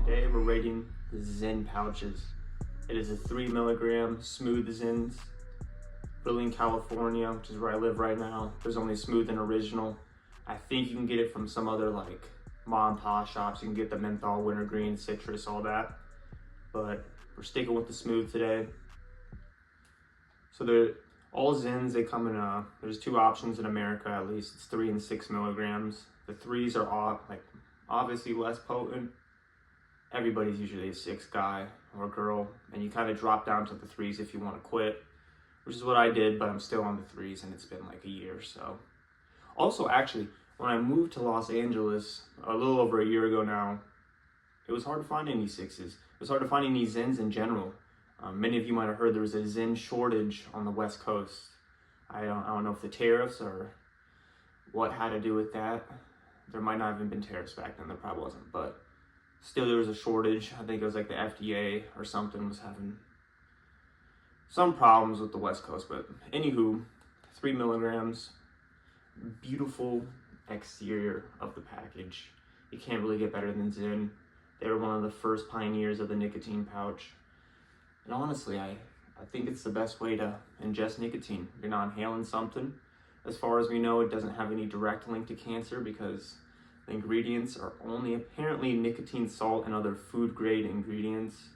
Today we're rating the Zyn pouches. It is a 3 milligram smooth Zyns. Really in California, which is where I live right now, there's only smooth and original. I think you can get it from some other like mom and pop shops. You can get the menthol, wintergreen, citrus, all that. But we're sticking with the smooth today. So they're all Zyns, they come in there's two options in America at least. It's 3 and 6 milligrams. The 3s are all obviously less potent. Everybody's usually a 6 guy or girl, and you kind of drop down to the 3s if you want to quit, which is what I did, but I'm still on the 3s and it's been like a year or so. Also, actually, when I moved to Los Angeles a little over a year ago now, it was hard to find any 6s. It was hard to find any Zyns in general. Many of you might have heard there was a Zyn shortage on the West Coast. I don't know if the tariffs or what had to do with that. There might not have even been tariffs back then, there probably wasn't, but still there was a shortage. I think it was like the FDA or something was having some problems with the West Coast, but anywho, 3 milligrams, beautiful exterior of the package. You can't really get better than Zyn. They were one of the first pioneers of the nicotine pouch. And honestly, I think it's the best way to ingest nicotine. You're not inhaling something. As far as we know, it doesn't have any direct link to cancer because the ingredients are only apparently nicotine, salt, and other food-grade ingredients.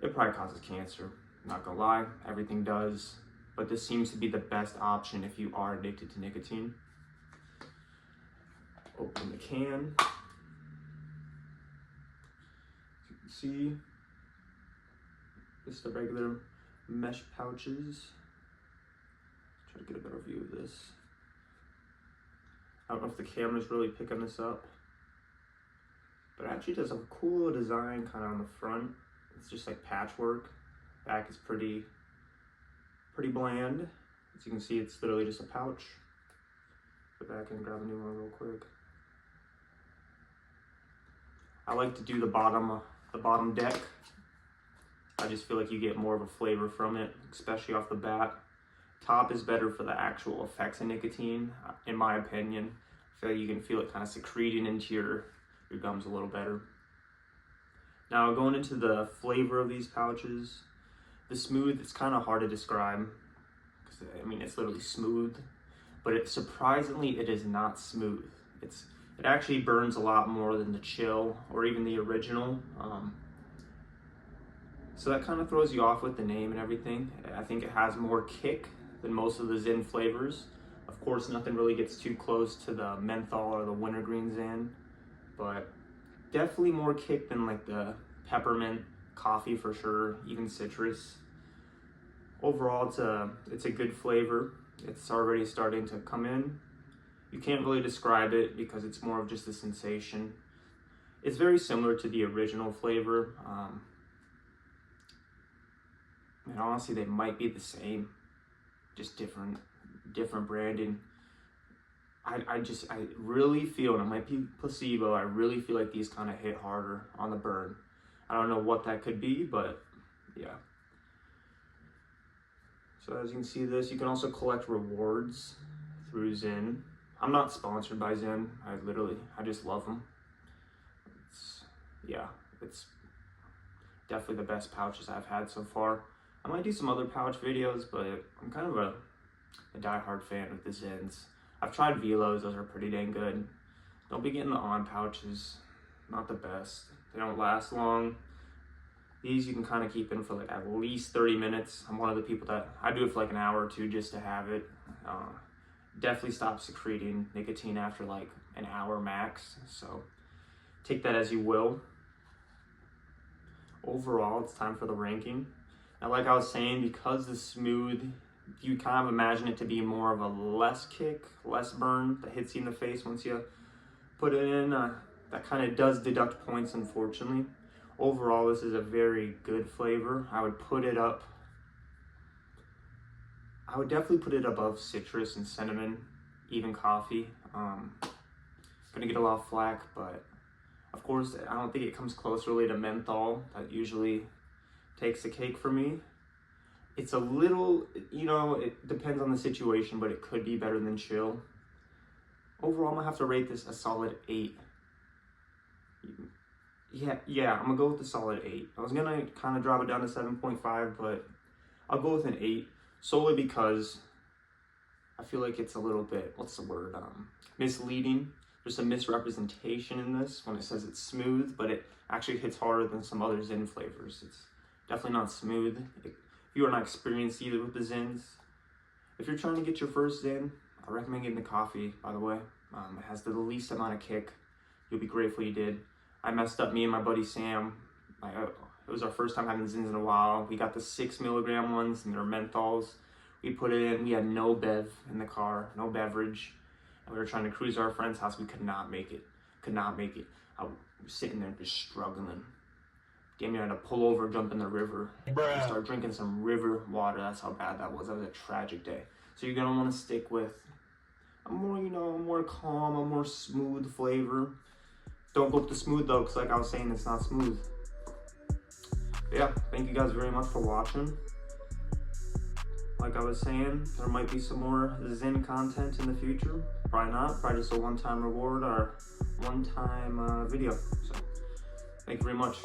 It probably causes cancer, not gonna lie, everything does. But this seems to be the best option if you are addicted to nicotine. Open the can. As you can see, just the regular mesh pouches. Try to get a better view of this. I don't know if the camera's really picking this up, but it actually does a cool little design kind of on the front. It's just like patchwork. Back is pretty bland. As you can see, it's literally just a pouch. Go back and grab a new one real quick. I like to do the bottom deck. I just feel like you get more of a flavor from it, especially off the bat. Top is better for the actual effects of nicotine, in my opinion. I feel like you can feel it kind of secreting into your gums a little better. Now going into the flavor of these pouches, the smooth, it's kind of hard to describe. I mean, it's literally smooth, but surprisingly, it is not smooth. It actually burns a lot more than the chill or even the original. So that kind of throws you off with the name and everything. I think it has more kick than most of the Zyn flavors. Of course, nothing really gets too close to the menthol or the wintergreen Zyn, but definitely more kick than like the peppermint, coffee for sure, even citrus. Overall, it's a good flavor. It's already starting to come in. You can't really describe it because it's more of just a sensation. It's very similar to the original flavor. And honestly, they might be the same, just different branding. I really feel, and it might be placebo, I really feel like these kind of hit harder on the burn. I don't know what that could be, but yeah. So as you can see this, you can also collect rewards through Zyn. I'm not sponsored by Zyn. I just love them. It's definitely the best pouches I've had so far. I might do some other pouch videos, but I'm kind of a diehard fan of the Zyns. I've tried Velos, those are pretty dang good. Don't be getting the on pouches, not the best. They don't last long. These you can kind of keep in for like at least 30 minutes. I'm one of the people that, I do it for like an hour or two just to have it. Definitely stop secreting nicotine after like an hour max, so take that as you will. Overall, it's time for the ranking. Now, like I was saying, because the smooth, you kind of imagine it to be more of a less kick, less burn that hits you in the face once you put it in. That kind of does deduct points, unfortunately. Overall, this is a very good flavor. I would definitely put it above citrus and cinnamon, even coffee. Gonna get a lot of flack, but of course, I don't think it comes close really to menthol. That usually takes the cake for me. It's a little, it depends on the situation, but it could be better than chill. Overall, I'm gonna have to rate this a solid 8. Yeah, I'm gonna go with the solid 8. I was gonna kind of drop it down to 7.5, but I'll go with an 8 solely because I feel like it's a little bit, what's the word, misleading. There's some misrepresentation in this when it says it's smooth, but it actually hits harder than some other Zyn flavors. It's definitely not smooth. If you are not experienced either with the Zyns, if you're trying to get your first Zyn, I recommend getting the coffee, by the way. It has the least amount of kick. You'll be grateful you did. I messed up, me and my buddy Sam. It was our first time having Zyns in a while. We got the 6 milligram ones, and they're menthols. We put it in, we had no bev in the car, no beverage. And we were trying to cruise to our friend's house. We could not make it. I was sitting there just struggling. Damn near had to pull over, jump in the river, and start drinking some river water. That's how bad that was. That was a tragic day. So you're gonna want to stick with a more calm, a more smooth flavor. Don't go with the smooth though, because like I was saying, it's not smooth. But yeah, thank you guys very much for watching. Like I was saying, there might be some more Zyn content in the future. Probably not. Probably just a one-time reward or one-time video. So, thank you very much.